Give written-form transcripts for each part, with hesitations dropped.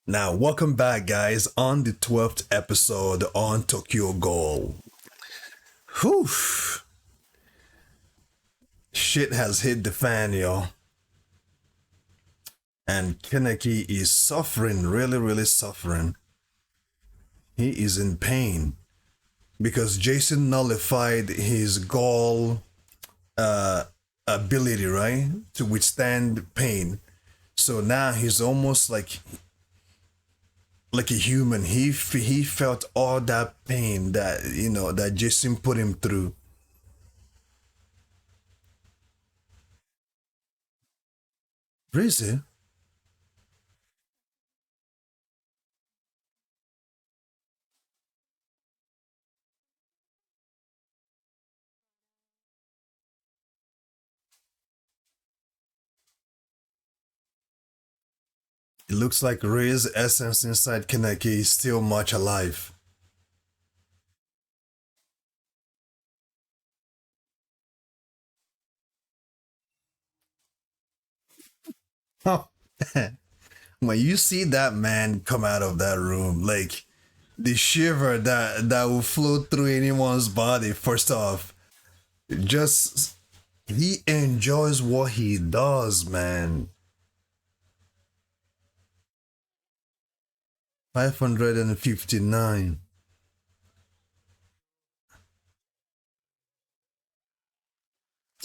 Now, welcome back, guys, on the 12th episode on Tokyo Ghoul. Whew, shit has hit the fan, yo. And Kaneki is suffering, really, really suffering. He is in pain because Jason nullified his Ghoul ability, right? To withstand pain. So now he's almost like a human. He felt all that pain that that Jason put him through. Really? It looks like Ray's essence inside Kaneki is still much alive. Oh, when you see that man come out of that room, like the shiver that will float through anyone's body. First off, just he enjoys what he does, man. 559.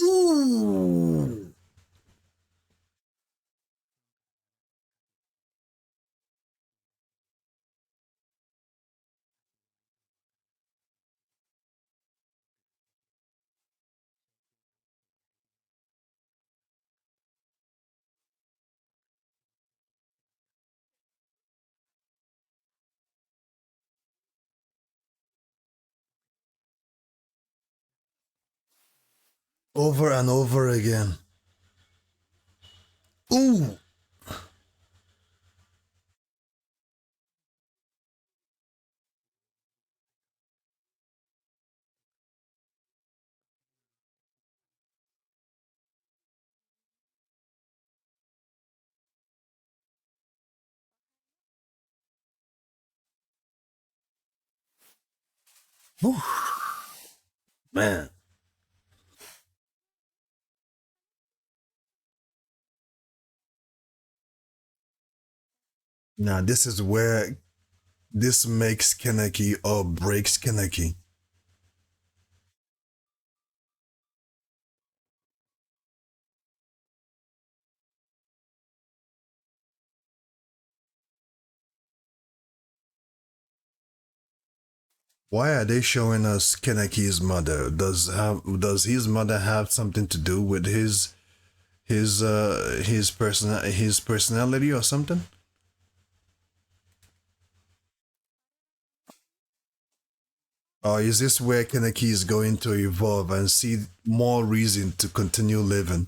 Ooh. Over and over again. Ooh. Ooh. Man. Now this is where this makes Kaneki or breaks Kaneki. Why are they showing us Kaneki's mother? Does his mother have something to do with his personality or something? Or is this where Kaneki is going to evolve and see more reason to continue living?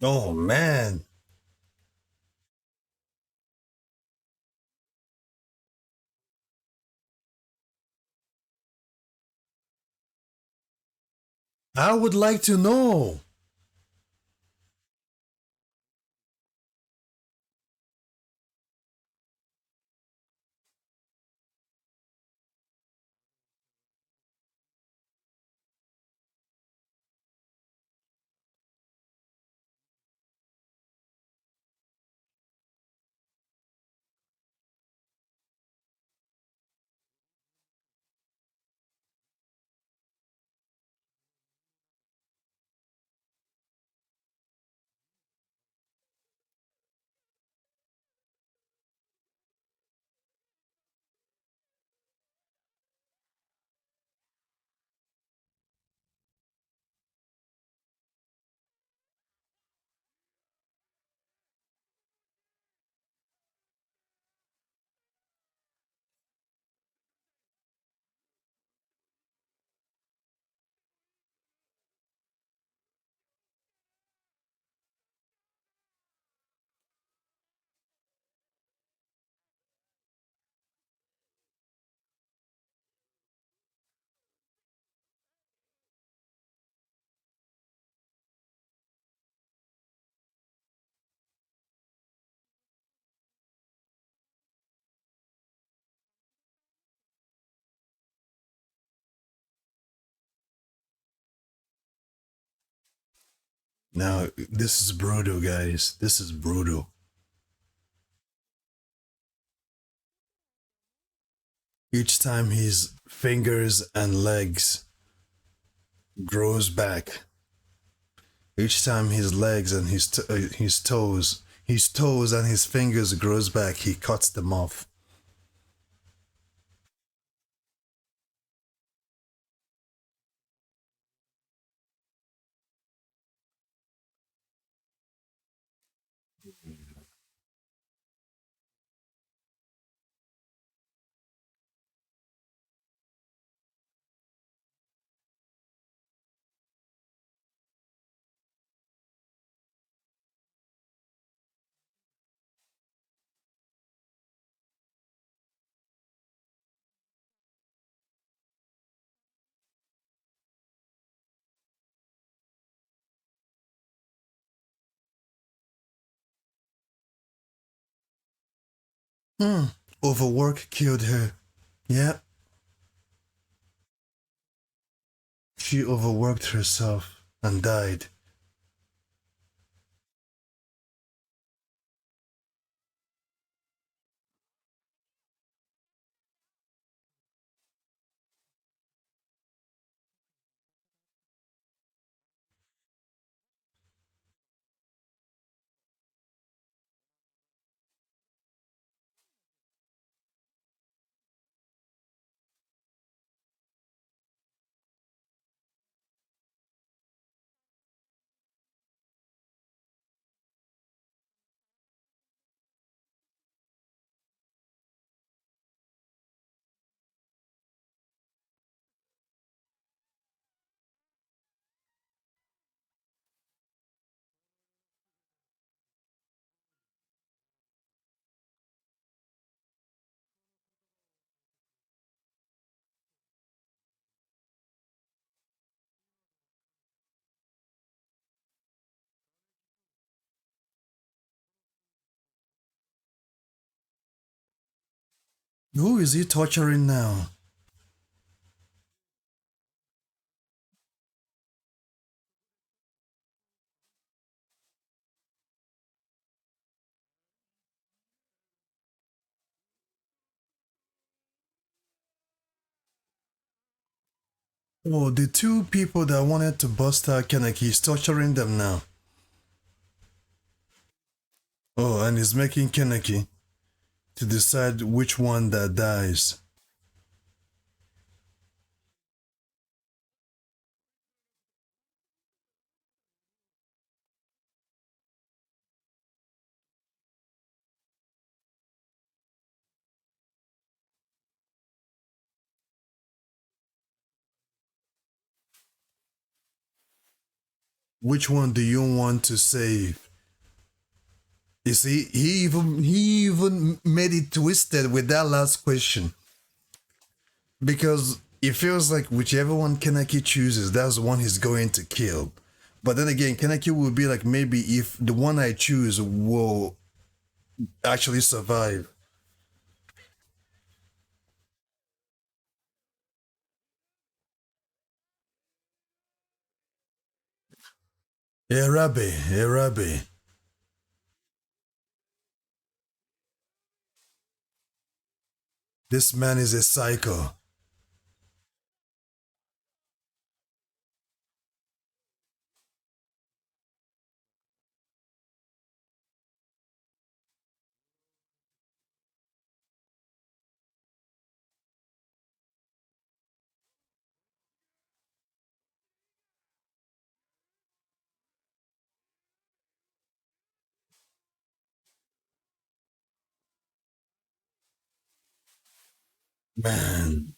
Oh man. I would like to know. Now, this is brutal, guys. This is brutal. Each time his fingers and legs grows back, each time his legs and his toes and his fingers grows back, he cuts them off. Hmm. Overwork killed her. Yeah, she overworked herself and died. Who is he torturing now? Oh, the two people that wanted to bust out Kaneki is torturing them now. Oh, and he's making Kaneki to decide which one that dies. Which one do you want to save? You see, he even made it twisted with that last question because it feels like whichever one Kaneki chooses, that's the one he's going to kill. But then again, Kaneki will be like, maybe if the one I choose will actually survive. Erabe, Erabe. This man is a psycho. Man.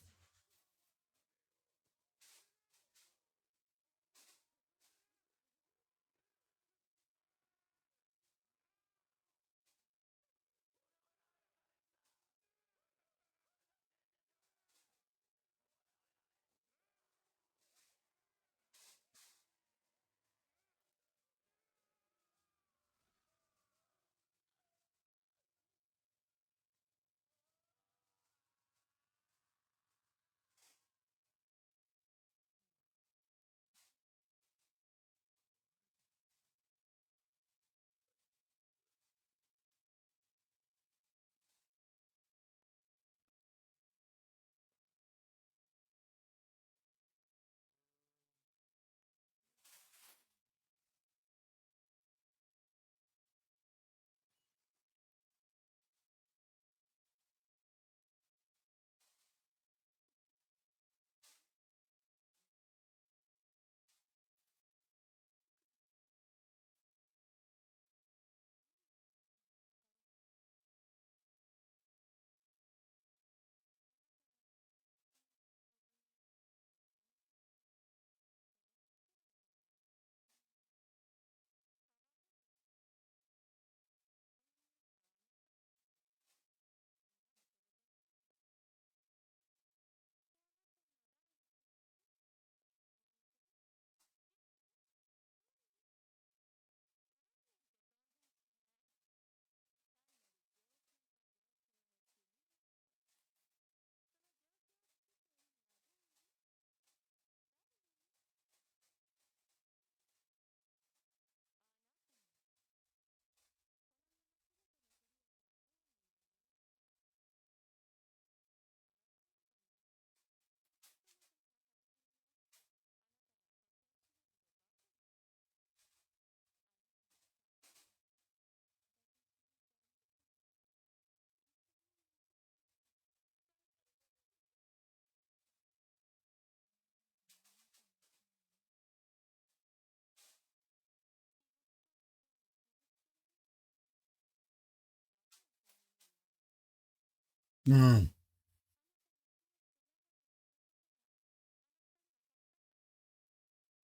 Mm.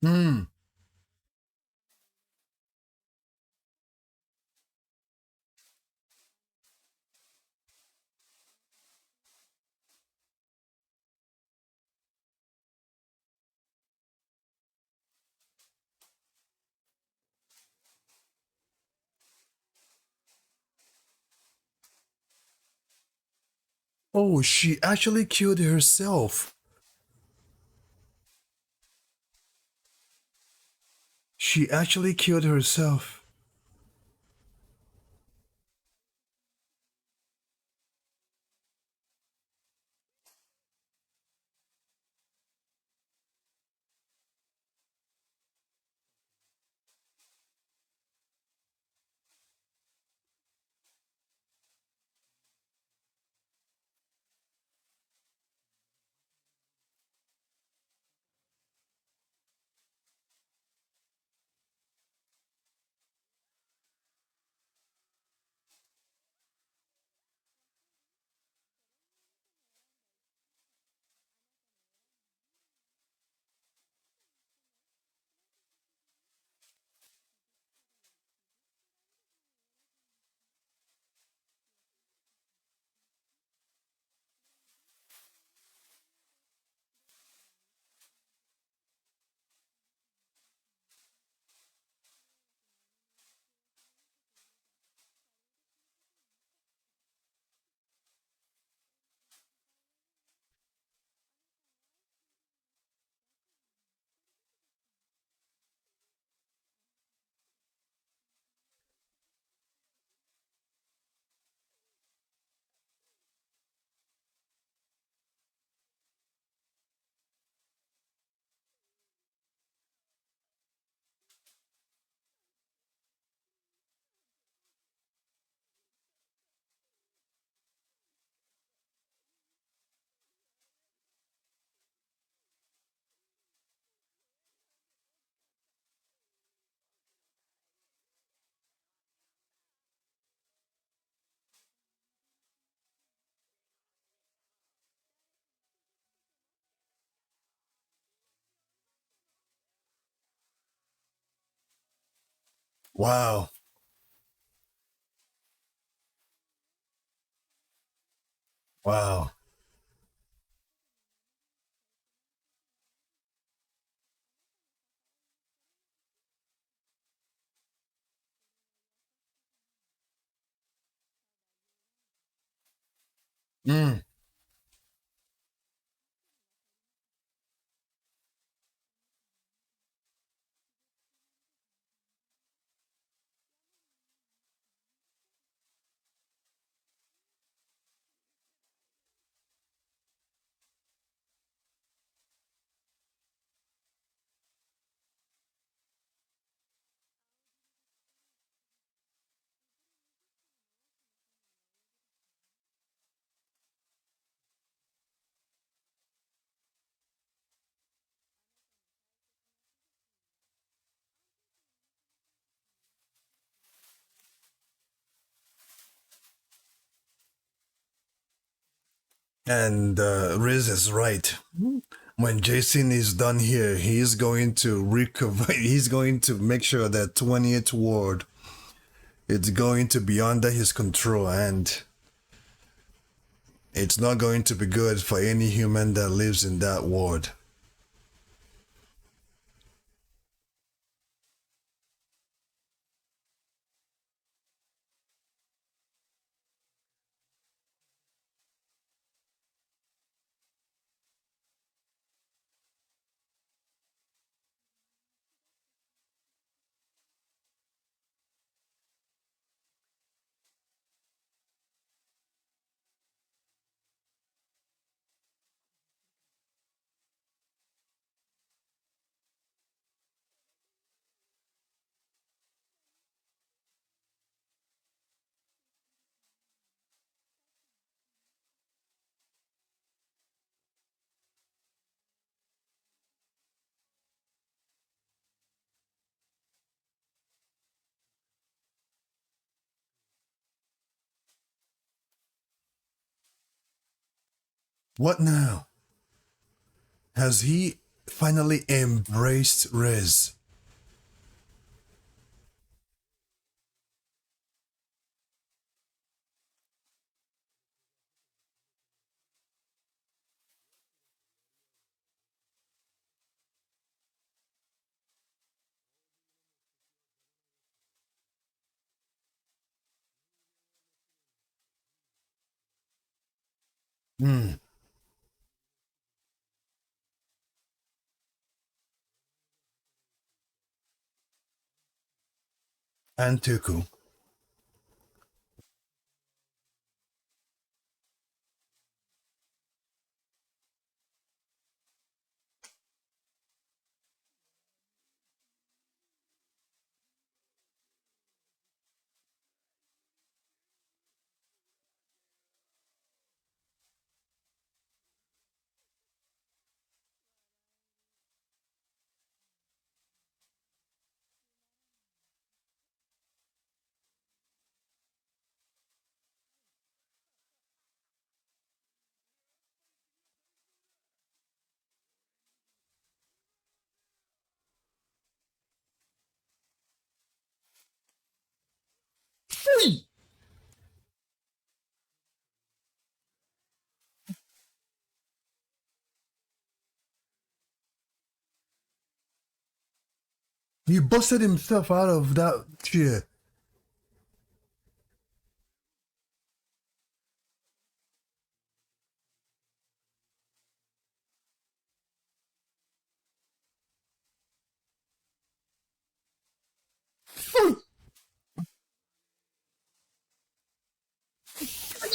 Mm. Oh, she actually killed herself. She actually killed herself. Wow. Wow. Mm. And Riz is right. When Jason is done here, he's going to recover. He's going to make sure that 20th ward it's going to be under his control, and it's not going to be good for any human that lives in that ward. What now? Has he finally embraced Riz? Hmm. And Tuku. He busted himself out of that chair.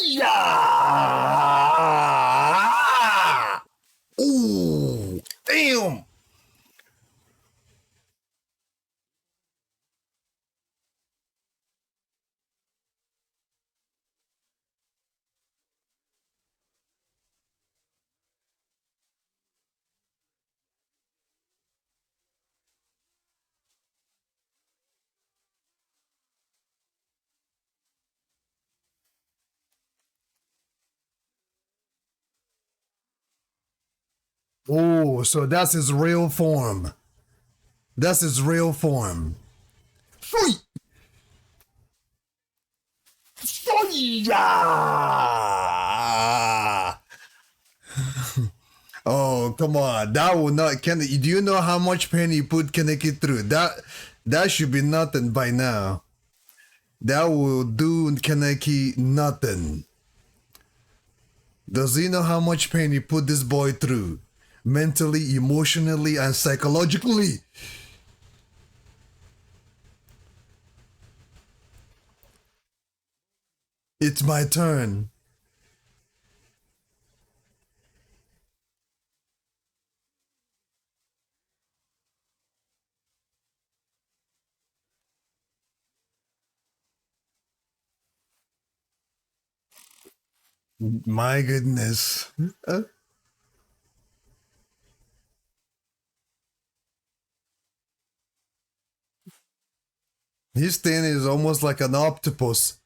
Yeah! Ooh, damn! Oh, so that's his real form. That's his real form. Sweet! Yeah! Oh, come on. That will not do you know how much pain he put Kaneki through? That should be nothing by now. That will do Kaneki nothing. Does he know how much pain he put this boy through? Mentally, emotionally, and psychologically. It's my turn. My goodness. His thing is almost like an octopus.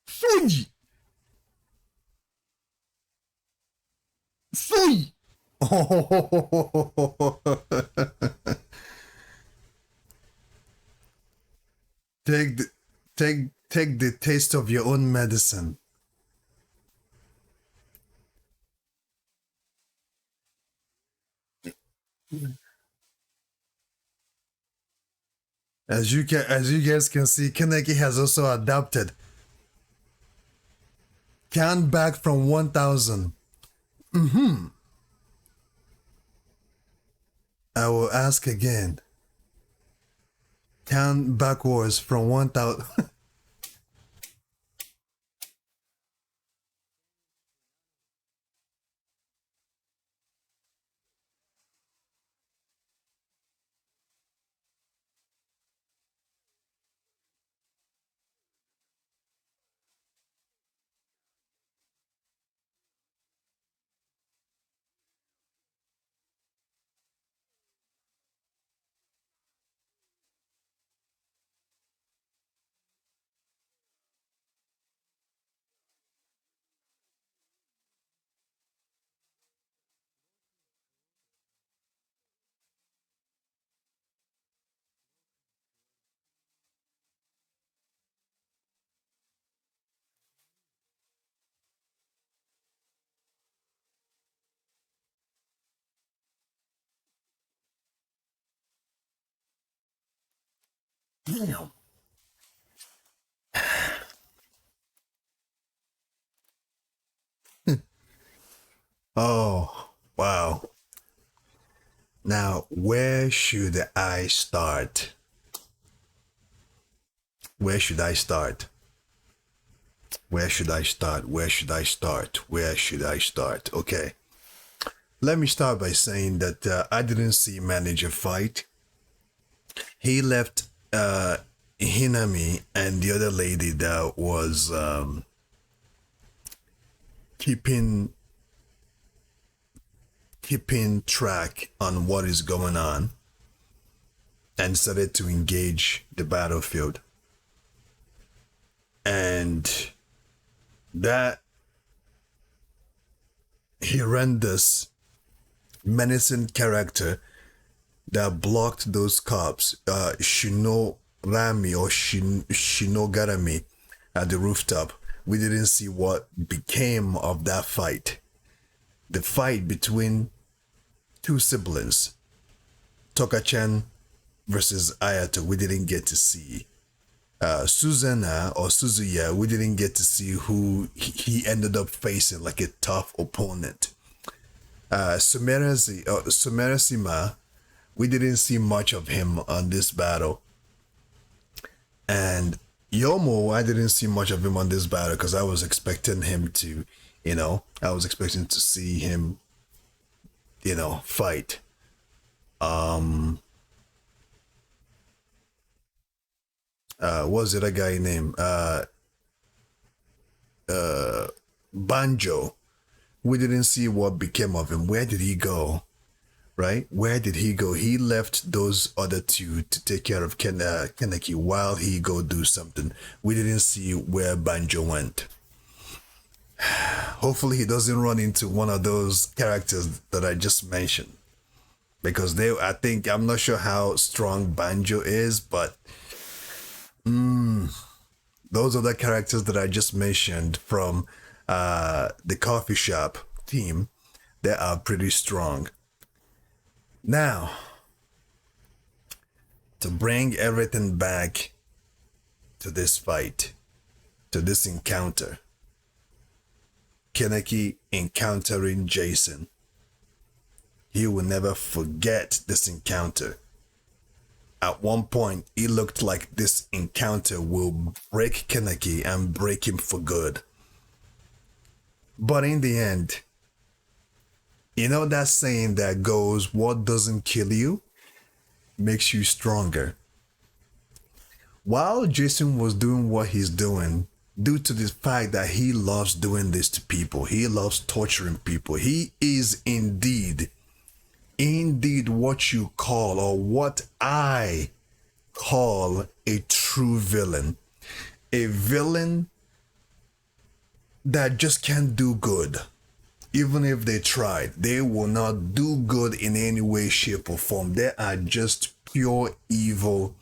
Fui! Fui! take the take the taste of your own medicine. As you guys can see, Kaneki has also adapted. Count back from 1000. I will ask again. Count backwards from 1000. Damn. Oh, wow. Now, where should I start? Where should I start? Where should I start? Where should I start? Where should I start? Okay. Let me start by saying that I didn't see manager fight. He left Hinami and the other lady that was keeping track on what is going on and started to engage the battlefield. And that horrendous menacing character that blocked those cops, Shinorami or Shinogarami at the rooftop. We didn't see what became of that fight. The fight between two siblings, Tokachan versus Ayato, we didn't get to see. Suzuya, we didn't get to see who he ended up facing like a tough opponent. Sumerasima, we didn't see much of him on this battle. And Yomo, I didn't see much of him on this battle because I was expecting him to, I was expecting to see him, fight. What's the other guy name? Banjo. We didn't see what became of him. Where did he go? Right? Where did he go? He left those other two to take care of Kaneki while he go do something. We didn't see where Banjo went. Hopefully he doesn't run into one of those characters that I just mentioned. because I think, I'm not sure how strong Banjo is, but those are the characters that I just mentioned from the coffee shop team. They are pretty strong. Now, to bring everything back to this fight, to this encounter, Kaneki encountering Jason. He will never forget this encounter. At one point, it looked like this encounter will break Kaneki and break him for good. But in the end, you know that saying that goes, what doesn't kill you makes you stronger. While Jason was doing what he's doing, due to the fact that he loves doing this to people, he loves torturing people, he is indeed what you call, or what I call, a true villain. A villain that just can't do good. Even if they tried, they will not do good in any way, shape, or form. They are just pure evil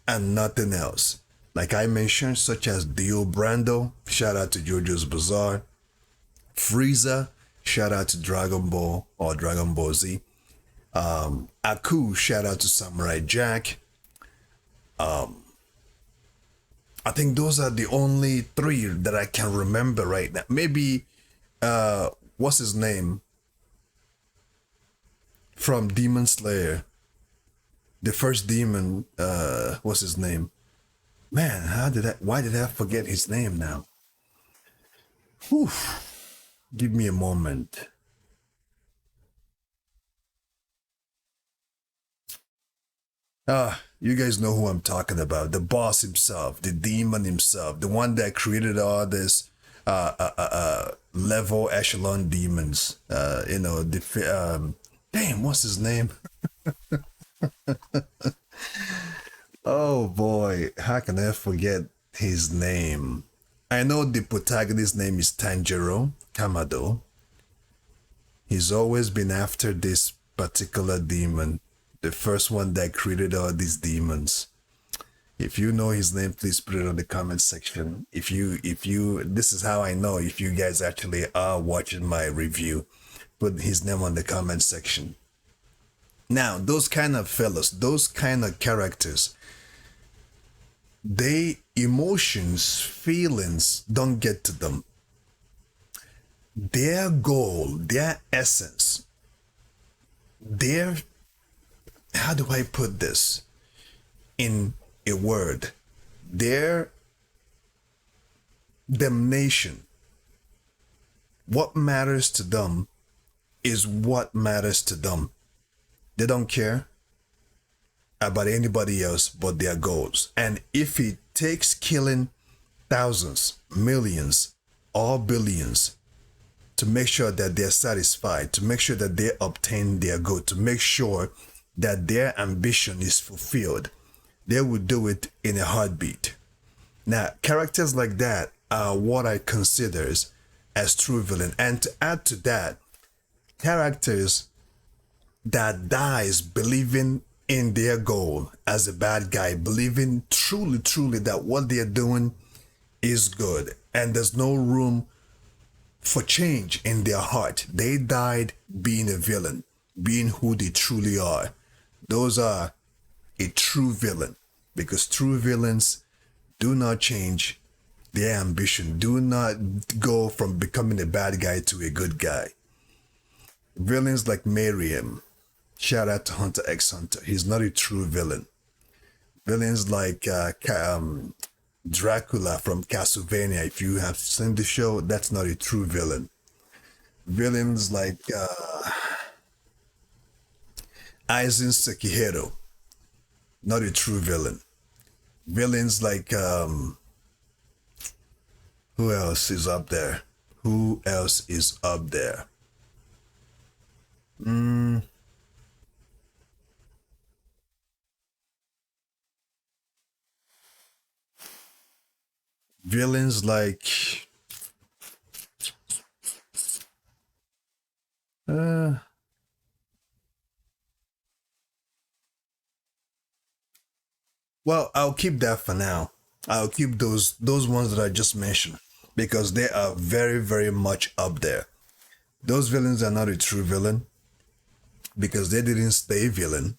and nothing else. Like I mentioned, such as Dio Brando, shout out to JoJo's Bizarre. Frieza, shout out to Dragon Ball or Dragon Ball Z. Aku, shout out to Samurai Jack. I think those are the only three that I can remember right now. Maybe what's his name from Demon Slayer, the first demon, what's his name? Man, why did I forget his name now? Whew. Give me a moment. You guys know who I'm talking about. The boss himself, the demon himself, the one that created all this level echelon demons. Damn, what's his name? Oh boy, how can I forget his name? I know the protagonist's name is Tanjiro Kamado. He's always been after this particular demon, the first one that created all these demons. If you know his name, please put it on the comment section. If you, this is how I know if you guys actually are watching my review. Put his name on the comment section. Now, those kind of fellas, those kind of characters, they emotions, feelings don't get to them. Their goal, their essence, their, how do I put this in a word? Their damnation. What matters to them is what matters to them. They don't care about anybody else but their goals. And if it takes killing thousands, millions, or billions to make sure that they're satisfied, to make sure that they obtain their goal, to make sure that their ambition is fulfilled, they would do it in a heartbeat. Now, characters like that are what I consider as true villain. And to add to that, characters that dies believing in their goal as a bad guy, believing truly that what they're doing is good and there's no room for change in their heart. They died being a villain, being who they truly are. Those are a true villain, because true villains do not change their ambition, do not go from becoming a bad guy to a good guy. Villains like Miriam, shout out to Hunter x Hunter, he's not a true villain. Villains like Dracula from Castlevania, if you have seen the show, that's not a true villain. Villains like Aizen Sekihiro, not a true villain. Villains like who else is up there? Who else is up there? Villains like Well, I'll keep that for now. I'll keep those ones that I just mentioned because they are very, very much up there. Those villains are not a true villain because they didn't stay villain.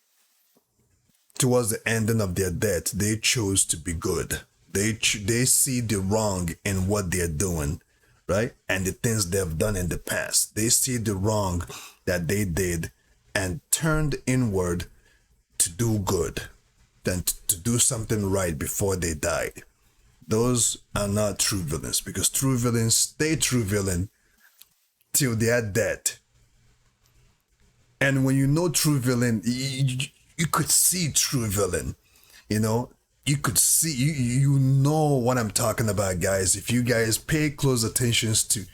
Towards the ending of their death, they chose to be good. They see the wrong in what they're doing, right? And the things they've done in the past. They see the wrong that they did and turned inward to do good, than to do something right before they died. Those are not true villains because true villains stay true villain till their death. And when you know true villain, you could see true villain. You know, you could see you know what I'm talking about, guys. If you guys pay close attention to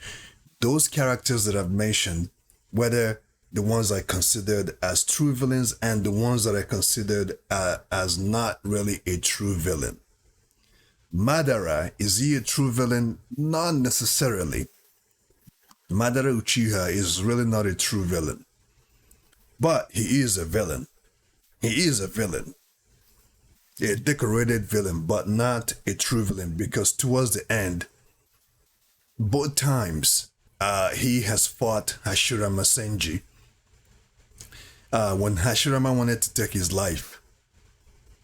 those characters that I've mentioned, whether the ones I considered as true villains and the ones that I considered as not really a true villain. Madara, is he a true villain? Not necessarily. Madara Uchiha is really not a true villain. But he is a villain. He is a villain. A decorated villain, but not a true villain because towards the end, both times he has fought Hashirama Senji. When Hashirama wanted to take his life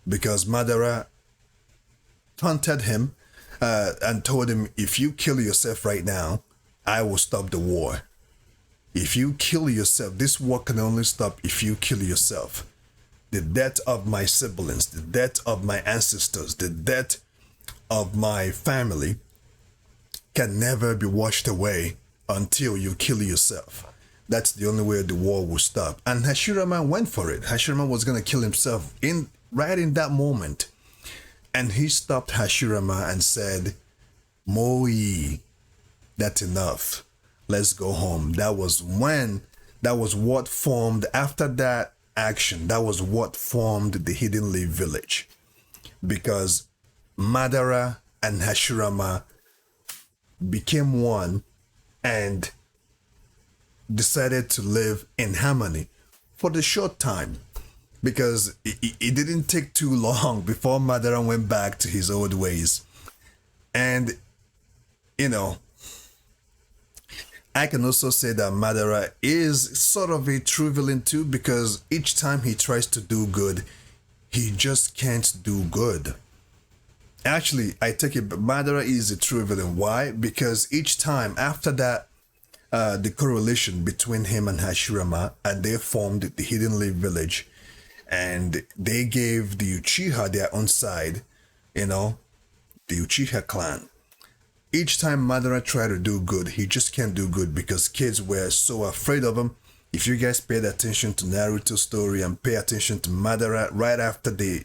because Madara taunted him and told him, if you kill yourself right now, I will stop the war. If you kill yourself, this war can only stop if you kill yourself. The death of my siblings, the death of my ancestors, the death of my family can never be washed away until you kill yourself. That's the only way the war will stop. And Hashirama went for it. Hashirama was going to kill himself right in that moment. And he stopped Hashirama and said, Moi, that's enough. Let's go home. That was what formed, after that action, that was what formed the Hidden Leaf Village. Because Madara and Hashirama became one and decided to live in harmony for the short time. Because it didn't take too long before Madara went back to his old ways. And, you know, I can also say that Madara is sort of a true villain too, because each time he tries to do good, he just can't do good. Actually, I take it, Madara is a true villain. Why? Because each time after that, the correlation between him and Hashirama, and they formed the Hidden Leaf Village, and they gave the Uchiha their own side, you know, the Uchiha clan. Each time Madara tried to do good, he just can't do good because kids were so afraid of him. If you guys paid attention to Naruto's story and pay attention to Madara right after they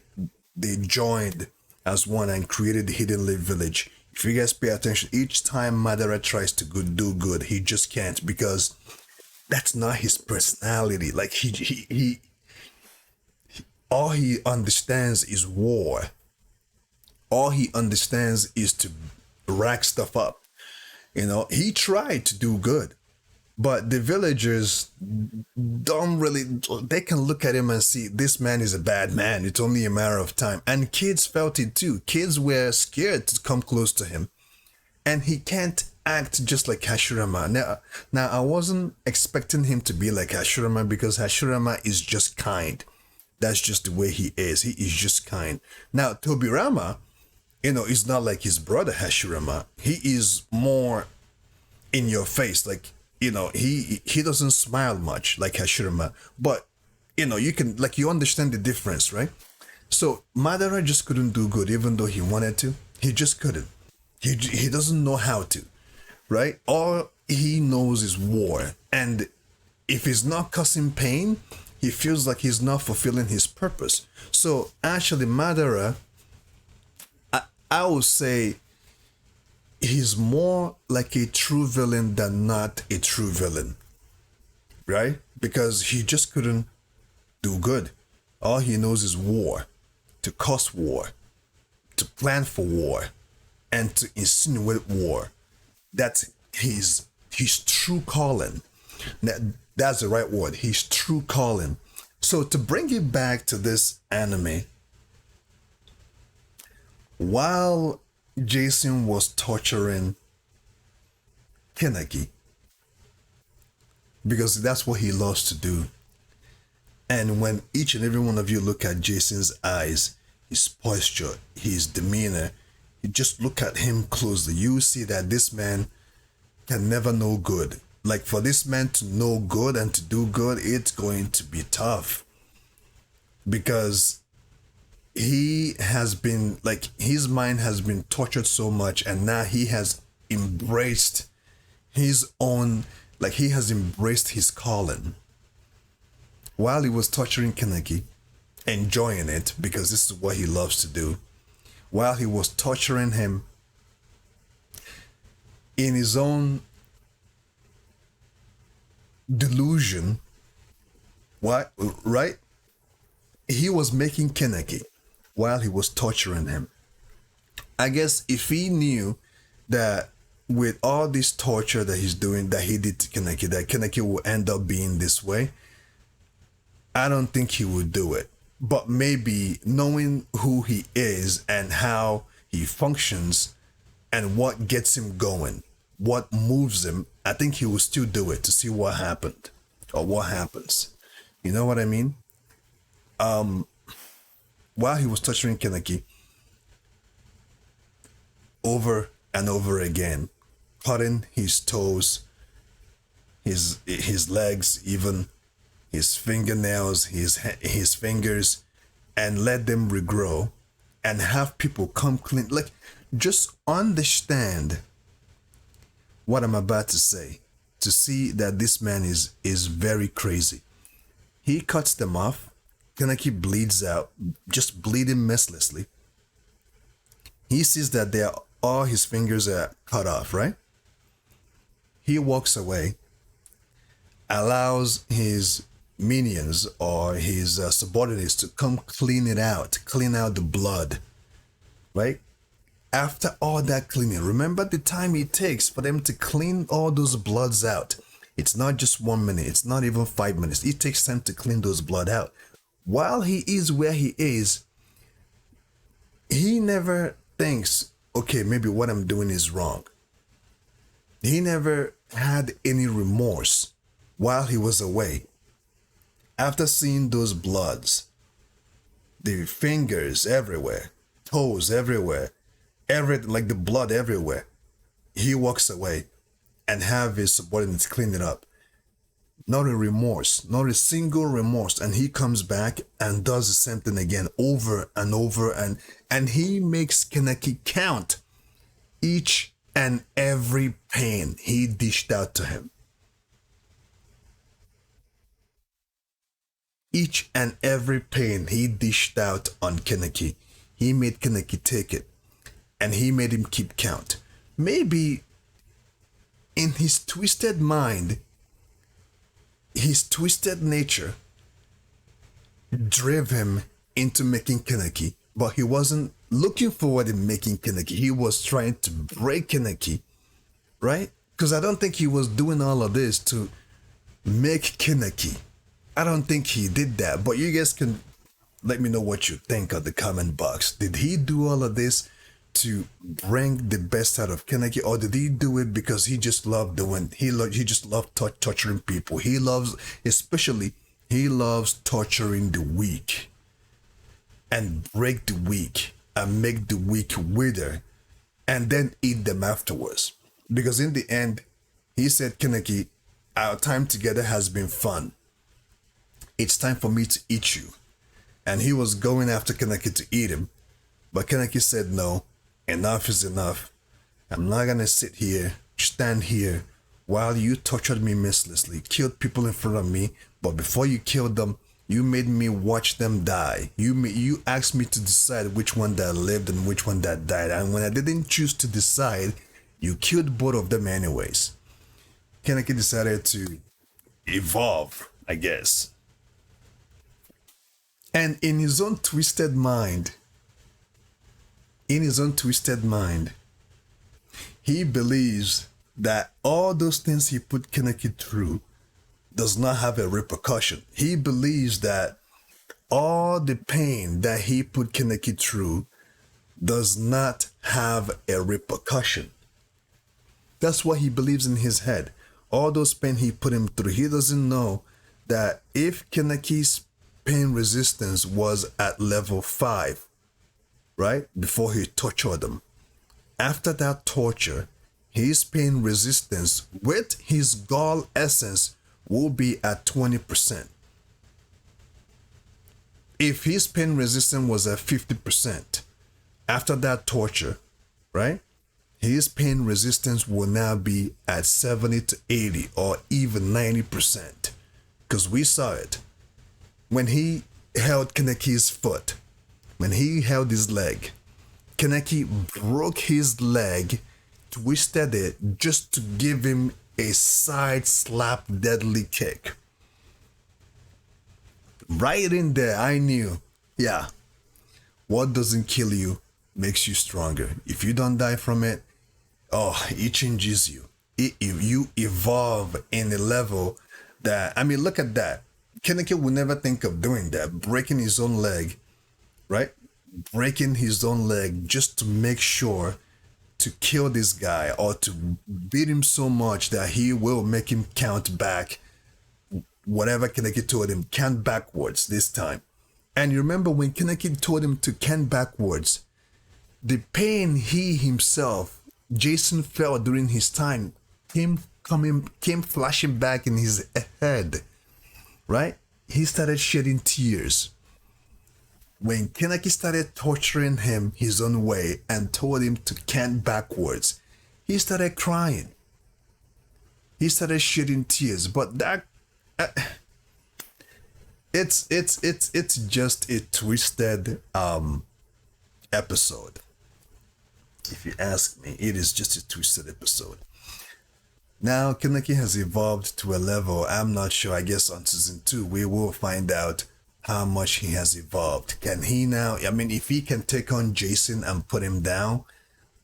joined as one and created the Hidden Leaf Village, if you guys pay attention, each time Madara tries to do good, he just can't because that's not his personality. Like he all he understands is war. All he understands is to rack stuff up. You know, he tried to do good, but the villagers don't really, they can look at him and see this man is a bad man. It's only a matter of time. And kids felt it too. Kids were scared to come close to him. And he can't act just like Hashirama. Now I wasn't expecting him to be like Hashirama because Hashirama is just kind. That's just the way he is. He is just kind. Now, Tobirama, you know, is not like his brother Hashirama. He is more in your face. Like, you know, he doesn't smile much like Hashirama. But, you know, you can, like, you understand the difference, right? So Madara just couldn't do good even though he wanted to. He just couldn't. He doesn't know how to, right? All he knows is war. And if he's not causing pain, he feels like he's not fulfilling his purpose. So actually Madara, I would say he's more like a true villain than not a true villain, right? Because he just couldn't do good. All he knows is war, to cause war, to plan for war, and to insinuate war. That's his true calling. That's the right word, his true calling. So to bring it back to this anime, while Jason was torturing Kaneki, because that's what he loves to do. And when each and every one of you look at Jason's eyes, his posture, his demeanor, you just look at him closely, you see that this man can never know good. Like, for this man to know good and to do good, it's going to be tough. Because he has been, like, his mind has been tortured so much, and now he has embraced his own, like, he has embraced his calling. While he was torturing Kaneki, enjoying it, because this is what he loves to do, while he was torturing him, in his own delusion, what, right? He was making Kaneki while he was torturing him. I guess if he knew that with all this torture that he's doing, that he did to Kaneki, that Kaneki will end up being this way, I don't think he would do it. But maybe knowing who he is and how he functions and what gets him going, what moves him, I think he will still do it to see what happened or what happens. You know what I mean? While he was torturing Kaneki over and over again, cutting his toes, his legs, even his fingernails, his fingers, and let them regrow, and have people come clean. Like, just understand what I'm about to say to see that this man is very crazy. He cuts them off. Kaneki bleeds out, just bleeding mercilessly. He sees that all his fingers are cut off, right? He walks away, allows his minions or his subordinates to come clean out the blood, right? After all that cleaning, remember the time it takes for them to clean all those bloods out. It's not just 1 minute, it's not even 5 minutes. It takes time to clean those blood out. While he is where he is, he never thinks, okay, maybe what I'm doing is wrong. He never had any remorse while he was away. After seeing those bloods, the fingers everywhere, toes everywhere, everything, like the blood everywhere, he walks away and have his subordinates clean it up. Not a remorse, not a single remorse. And he comes back and does the same thing again over and over. And he makes Kaneki count each and every pain he dished out to him. Each and every pain he dished out on Kaneki, he made Kaneki take it. And he made him keep count. Maybe in his twisted mind, his twisted nature drove him into making Kaneki, but he wasn't looking forward in making Kaneki. He was trying to break Kaneki, right? Because I don't think he was doing all of this to make Kaneki. I don't think he did that, but you guys can let me know what you think of the comment box. Did he do all of this to bring the best out of Kaneki, or did he do it because he just loved doing, he just loved torturing people? He loves, especially, he loves torturing the weak and break the weak and make the weak wither and then eat them afterwards. Because in the end, he said, Kaneki, our time together has been fun. It's time for me to eat you. And he was going after Kaneki to eat him. But Kaneki said, no, enough is enough. I'm not going to sit here, stand here, while you tortured me mercilessly, killed people in front of me, but before you killed them, you made me watch them die. You asked me to decide which one that lived and which one that died. And when I didn't choose to decide, you killed both of them anyways. Kaneki decided to evolve, I guess. And in his own twisted mind, he believes that all those things he put Kaneki through does not have a repercussion. He believes that all the pain that he put Kaneki through does not have a repercussion. That's what he believes in his head. All those pain he put him through, he doesn't know that if Kaneki's pain resistance was at level 5, right, before he tortured him, after that torture, his pain resistance with his gall essence will be at 20%. If his pain resistance was at 50%, after that torture, right, his pain resistance will now be at 70 to 80 or even 90%. Because we saw it. When he held Kaneki's foot, when he held his leg, Kaneki broke his leg, twisted it just to give him a side slap deadly kick. Right in there, I knew, yeah, what doesn't kill you makes you stronger. If you don't die from it, oh, it changes you. You evolve in a level that, I mean, look at that. Kaneki would never think of doing that, breaking his own leg, right? Breaking his own leg just to make sure to kill this guy or to beat him so much that he will make him count back whatever Kaneki told him, count backwards this time. And you remember when Kaneki told him to count backwards, the pain he himself, Jason, felt during his time came flashing back in his head, right? He started shedding tears. When Kaneki started torturing him his own way and told him to count backwards, he started crying. He started shedding tears. But that it's just a twisted episode. If you ask me, it is just a twisted episode. Now Kaneki has evolved to a level, I'm not sure, I guess on season 2 we will find out how much he has evolved. Can he now, I mean, if he can take on Jason and put him down,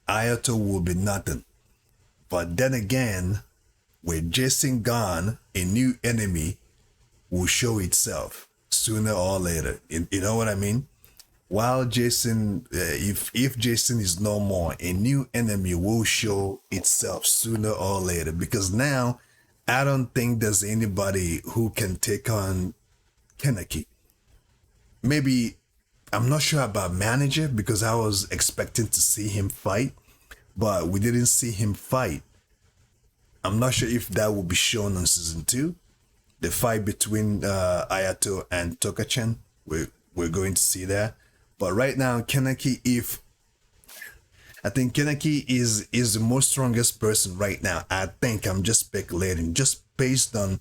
Ayato will be nothing. But then again, with Jason gone, a new enemy will show itself sooner or later. You know what I mean? While Jason, if Jason is no more, a new enemy will show itself sooner or later. Because now, I don't think there's anybody who can take on Kaneki. Maybe, I'm not sure about manager because I was expecting to see him fight, but we didn't see him fight. I'm not sure if that will be shown on season 2. The fight between Ayato and Tokachan, we're going to see that. But right now, Kaneki, I think Kaneki is the most strongest person right now. I think I'm just speculating, just based on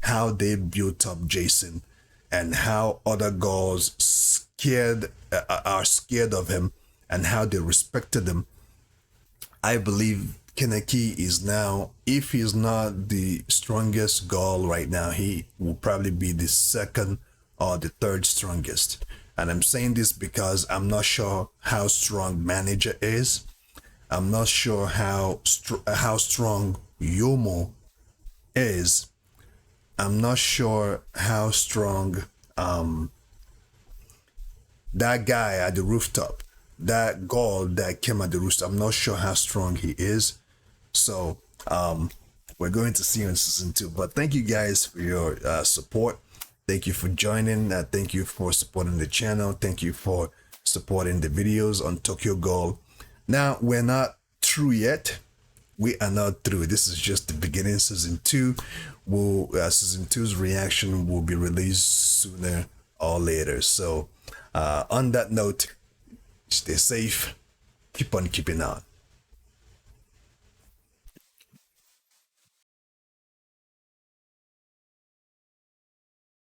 how they built up Jason and how other girls are scared of him and how they respected him. I believe Kaneki is now, if he's not the strongest girl right now, he will probably be the second or the third strongest. And I'm saying this because I'm not sure how strong manager is. I'm not sure how strong Yomo is. I'm not sure how strong that guy at the rooftop, that girl that came at the rooftop, I'm not sure how strong he is. So we're going to see in season 2. But thank you guys for your support. Thank you for joining. Thank you for supporting the channel. Thank you for supporting the videos on Tokyo Ghoul. Now, we're not through yet. We are not through. This is just the beginning. Season 2 season 2's reaction will be released sooner or later. So on that note, stay safe. Keep on keeping on.